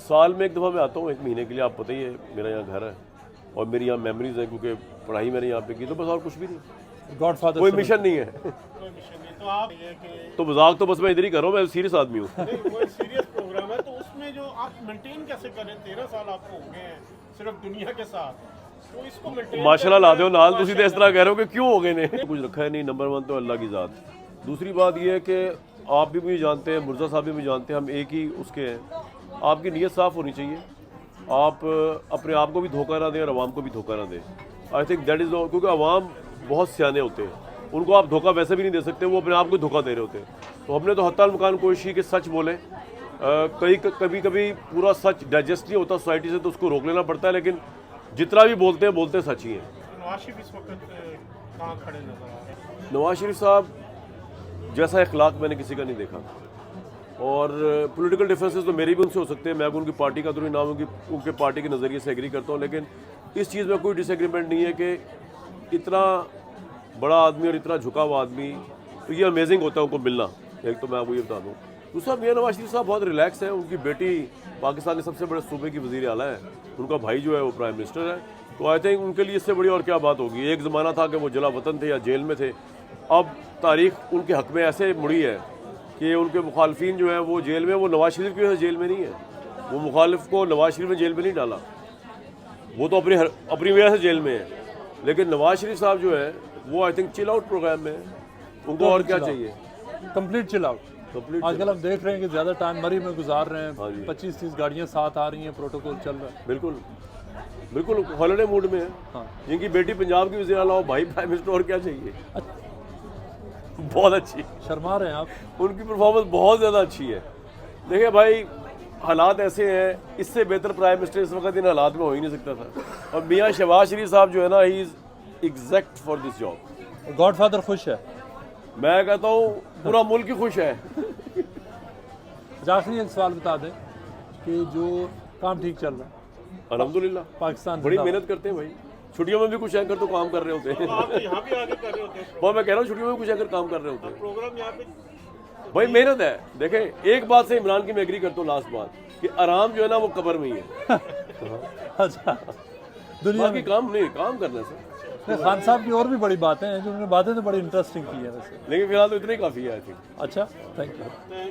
साल में एक दफ़ा मैं आता हूँ, 1 महीने के लिए। आप पता ही है मेरा यहाँ घर है और मेरी यहाँ मेमोरीज है, क्योंकि पढ़ाई मैंने यहाँ पे की, तो बस और कुछ भी नहीं, गॉडफादर कोई मिशन नहीं है। कोई मिशन नहीं। तो आप ये कि तो मजाक तो बस मैं इधर ही कर रहा हूँ, मैं सीरियस आदमी हूँ। नहीं, वो सीरियस प्रोग्राम है, तो उसमें जो आप मेंटेन कैसे करें? 13 साल आपको हो गए हैं सिर्फ दुनिया के साथ, तो इसको मेंटेन माशाल्लाह ला दो नाल, तुसी तो इस तरह कह रहे हो कि क्यों हो गए ने। कुछ रखा है नहीं। नंबर 1 तो अल्लाह की ज़ात। दूसरी बात यह है कि आप भी मुझे जानते हैं, मुर्जा साहब भी मुझे जानते हैं, हम एक ही उसके हैं। आपकी नीयत साफ़ होनी चाहिए, आप अपने आप को भी धोखा ना दें और आवाम को भी धोखा ना दें। आई थिंक दैट इज़, क्योंकि आवाम बहुत सियाने होते हैं, उनको आप धोखा वैसे भी नहीं दे सकते, वो अपने आप को धोखा दे रहे होते हैं। तो हमने तो हत्तल मुकान कोशिश की कि सच बोलें। कभी कभी पूरा सच डाइजेस्ट नहीं होता सोसाइटी से, तो उसको रोक लेना पड़ता है, लेकिन जितना भी बोलते सच ही हैं। नवाज शरीफ इस वक्त कहाँ खड़े नजर आ रहे हैं? नवाज शरीफ साहब जैसा इखलाक मैंने किसी का नहीं देखा, और पॉलिटिकल डिफरेंसेस तो मेरे भी उनसे हो सकते हैं, मैं उनकी पार्टी का तो नहीं नाम उनके पार्टी के नज़रिए से एग्री करता हूँ, लेकिन इस चीज़ में कोई डिसएग्रीमेंट नहीं है कि इतना बड़ा आदमी और इतना झुका हुआ आदमी, तो ये अमेजिंग होता है उनको मिलना। एक तो मैं आपको ये बता दूँ। दूसरा, मियां नवाज शरीफ साहब बहुत रिलैक्स है। उनकी बेटी पाकिस्तान के सबसे बड़े सूबे की वज़ीर आला है, उनका भाई जो है वो प्राइम मिनिस्टर है, तो आई थिंक उनके लिए इससे बड़ी और क्या बात होगी। एक ज़माना था कि वो जला वतन थे या जेल में थे, अब तारीख उनके हक़ में ऐसे मुड़ी है कि उनके मुखालफिन जो है वो जेल में, वो नवाज शरीफ की वजह से जेल में नहीं है। वो मुखालिफ को नवाज शरीफ ने जेल में नहीं डाला, वो तो अपनी वजह से जेल में है। लेकिन नवाज शरीफ साहब जो है वो I think chill out program में है, उनको और क्या चाहिए? Complete chill out. कंप्लीट। आजकल हम देख रहे हैं कि ज़्यादा टाइम मरी में गुजार रहे हाँ हैं, जी। 25-30 गाड़ियाँ साथ आ रही हैं, प्रोटोकॉल चल रहा है। बिल्कुल बिल्कुल हॉलीडे मूड में है। हाँ। जिनकी बेटी पंजाब की वज़ीर आला हो, भाई प्राइम मिनिस्टर, और क्या चाहिए? बहुत अच्छी, शर्मा रहे हैं आप। उनकी परफॉर्मेंस बहुत ज़्यादा अच्छी है। देखिए भाई, हालात ऐसे हैं, इससे बेहतर प्राइम मिनिस्टर इस वक्त इन हालात में हो ही नहीं सकता था। और मियाँ शहबाज शरीफ साहब जो है ना, he is exact for this job. Godfather खुश है। मैं कहता हूँ पूरा मुल्क ही खुश है। आखिरी एक सवाल बता दें कि जो काम ठीक चल रहा है अल्हम्दुलिल्लाह, पाकिस्तान बड़ी जिंदाबाद। मेहनत करते हैं भाई। छुट्टियों में भी कुछ एंकर तो काम कर रहे होते हैं। आप तो यहाँ भी आगे कर रहे होते हैं, वो मैं कह रहा हूँ, छुट्टियों में कुछ एंकर काम कर रहे होते हैं। प्रोग्राम यहाँ पे भाई मेहनत है। देखें, एक बात से इमरान की मैं एग्री करता हूँ, लास्ट बात, कि आराम जो है ना वो कब्र में ही है। अच्छा, दुनिया बाकी में काम नहीं, काम करना सर। खान साहब की और भी बड़ी बातें हैं, जो उन्होंने बातें तो बड़ी इंटरेस्टिंग की है वैसे। लेकिन फिलहाल तो इतना ही काफ़ी है आई थिंक। अच्छा, थैंक यू। मैं